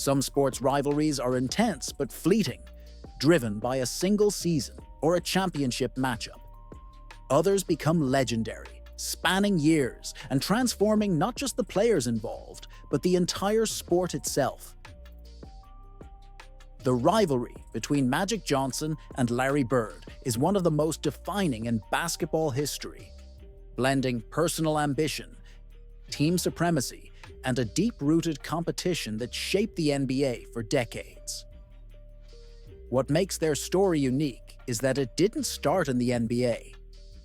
Some sports rivalries are intense but fleeting, driven by a single season or a championship matchup. Others become legendary, spanning years and transforming not just the players involved, but the entire sport itself. The rivalry between Magic Johnson and Larry Bird is one of the most defining in basketball history, blending personal ambition, team supremacy, and a deep-rooted competition that shaped the NBA for decades. What makes their story unique is that it didn't start in the NBA.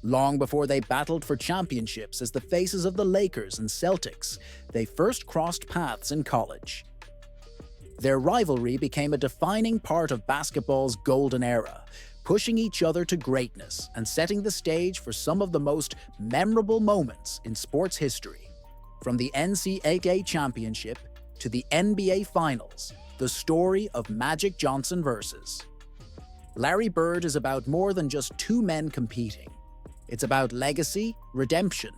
Long before they battled for championships as the faces of the Lakers and Celtics, they first crossed paths in college. Their rivalry became a defining part of basketball's golden era, pushing each other to greatness and setting the stage for some of the most memorable moments in sports history. From the NCAA Championship to the NBA Finals, the story of Magic Johnson versus Larry Bird is about more than just two men competing. It's about legacy, redemption,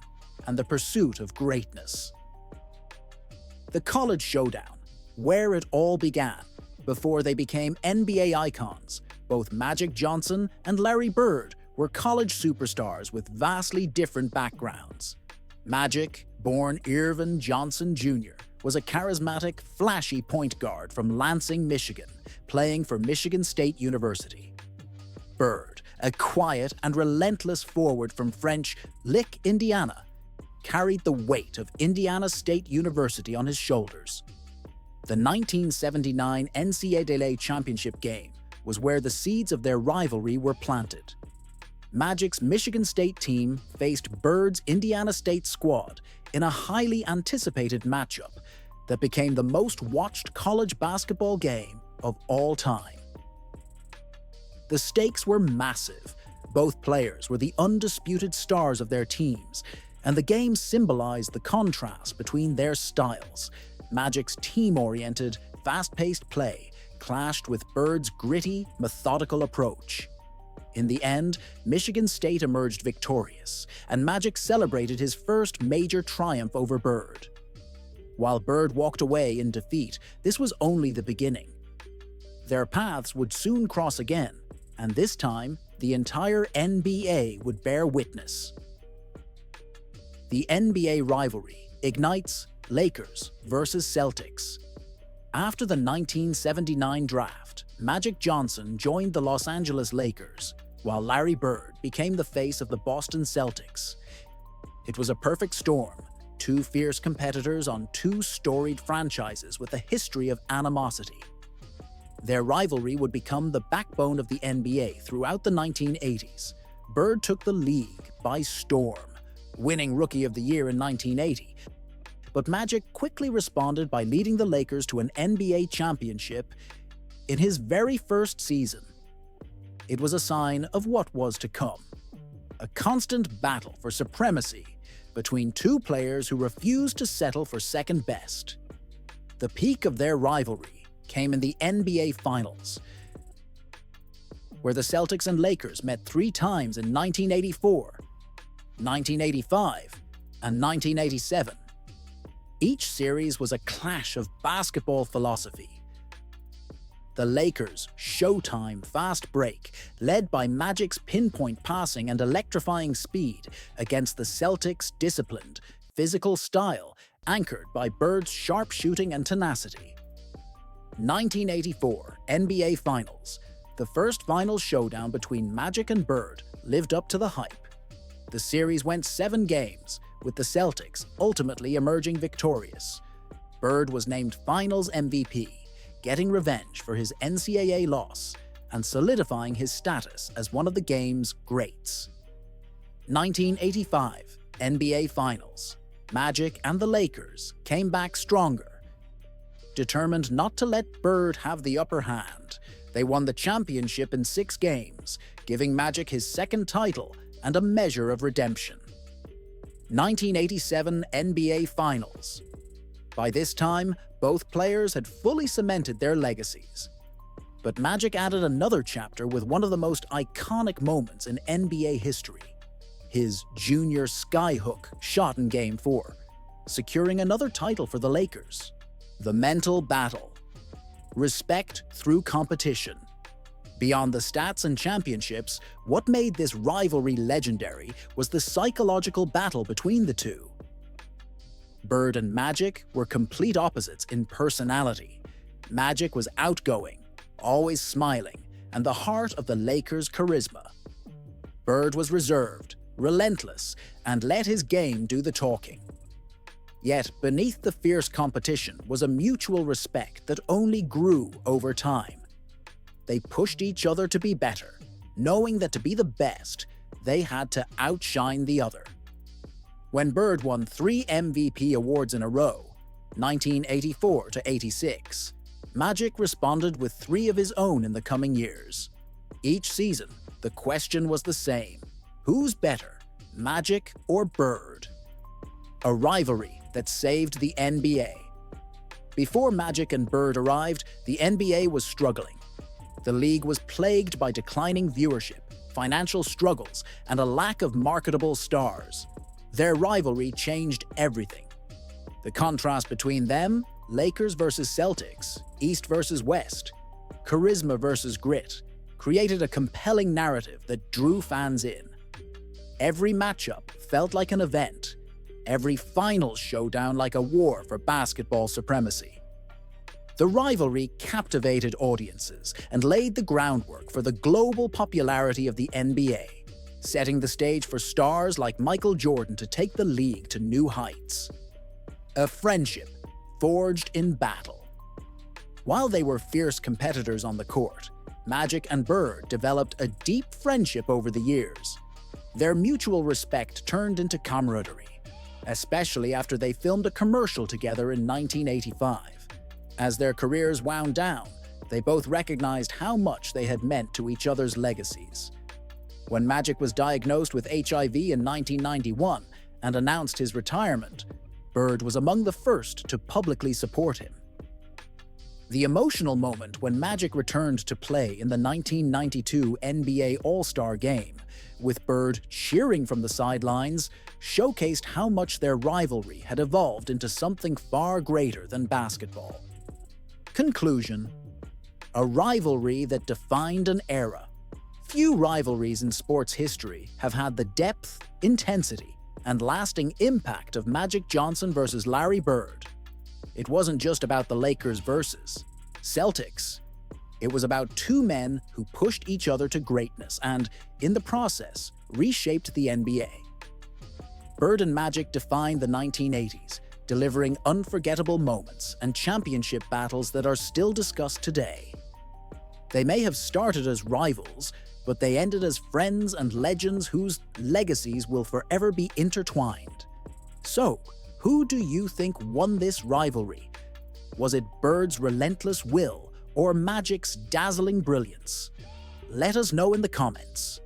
and the pursuit of greatness. The College Showdown, where it all began, before they became NBA icons. Both Magic Johnson and Larry Bird were college superstars with vastly different backgrounds. Magic, born Irvin Johnson Jr., was a charismatic, flashy point guard from Lansing, Michigan, playing for Michigan State University. Bird, a quiet and relentless forward from French Lick, Indiana, carried the weight of Indiana State University on his shoulders. The 1979 NCAA Championship game was where the seeds of their rivalry were planted. Magic's Michigan State team faced Bird's Indiana State squad in a highly anticipated matchup that became the most watched college basketball game of all time. The stakes were massive. Both players were the undisputed stars of their teams, and the game symbolized the contrast between their styles. Magic's team-oriented, fast-paced play clashed with Bird's gritty, methodical approach. In the end, Michigan State emerged victorious, and Magic celebrated his first major triumph over Bird. While Bird walked away in defeat, this was only the beginning. Their paths would soon cross again, and this time, the entire NBA would bear witness. The NBA rivalry ignites Lakers versus Celtics. After the 1979 draft, Magic Johnson joined the Los Angeles Lakers, while Larry Bird became the face of the Boston Celtics. It was a perfect storm, two fierce competitors on two storied franchises with a history of animosity. Their rivalry would become the backbone of the NBA throughout the 1980s. Bird took the league by storm, winning Rookie of the Year in 1980, but Magic quickly responded by leading the Lakers to an NBA championship in his very first season. It was a sign of what was to come. A constant battle for supremacy between two players who refused to settle for second best. The peak of their rivalry came in the NBA Finals, where the Celtics and Lakers met 3 times in 1984, 1985, and 1987. Each series was a clash of basketball philosophy. The Lakers' showtime fast break, led by Magic's pinpoint passing and electrifying speed, against the Celtics' disciplined, physical style, anchored by Bird's sharp shooting and tenacity. 1984 NBA Finals. The first final showdown between Magic and Bird lived up to the hype. The series went 7 games, with the Celtics ultimately emerging victorious. Bird was named Finals MVP, getting revenge for his NCAA loss and solidifying his status as one of the game's greats. 1985 NBA Finals. Magic and the Lakers came back stronger. Determined not to let Bird have the upper hand, they won the championship in 6 games, giving Magic his second title and a measure of redemption. 1987 NBA Finals. By this time, both players had fully cemented their legacies. But Magic added another chapter with one of the most iconic moments in NBA history: his junior skyhook shot in Game 4, securing another title for the Lakers. The mental battle. respect through competition. Beyond the stats and championships, what made this rivalry legendary was the psychological battle between the two. Bird and Magic were complete opposites in personality. Magic was outgoing, always smiling, and the heart of the Lakers' charisma. Bird was reserved, relentless, and let his game do the talking. Yet beneath the fierce competition was a mutual respect that only grew over time. They pushed each other to be better, knowing that to be the best, they had to outshine the other. When Bird won 3 MVP awards in a row, 1984 to 86, Magic responded with 3 of his own in the coming years. Each season, the question was the same: who's better, Magic or Bird? A rivalry that saved the NBA. Before Magic and Bird arrived, the NBA was struggling. The league was plagued by declining viewership, financial struggles, and a lack of marketable stars. Their rivalry changed everything. The contrast between them, Lakers versus Celtics, East versus West, charisma versus grit, created a compelling narrative that drew fans in. Every matchup felt like an event, every finals showdown like a war for basketball supremacy. The rivalry captivated audiences and laid the groundwork for the global popularity of the NBA, setting the stage for stars like Michael Jordan to take the league to new heights. A friendship forged in battle. While they were fierce competitors on the court, Magic and Bird developed a deep friendship over the years. Their mutual respect turned into camaraderie, especially after they filmed a commercial together in 1985. As their careers wound down, they both recognized how much they had meant to each other's legacies. When Magic was diagnosed with HIV in 1991 and announced his retirement, Bird was among the first to publicly support him. The emotional moment when Magic returned to play in the 1992 NBA All-Star Game, with Bird cheering from the sidelines, showcased how much their rivalry had evolved into something far greater than basketball. Conclusion: a rivalry that defined an era. Few rivalries in sports history have had the depth, intensity, and lasting impact of Magic Johnson versus Larry Bird. It wasn't just about the Lakers versus Celtics. It was about 2 men who pushed each other to greatness and, in the process, reshaped the NBA. Bird and Magic defined the 1980s, delivering unforgettable moments and championship battles that are still discussed today. They may have started as rivals, but they ended as friends and legends whose legacies will forever be intertwined. So, who do you think won this rivalry? Was it Bird's relentless will or Magic's dazzling brilliance? Let us know in the comments.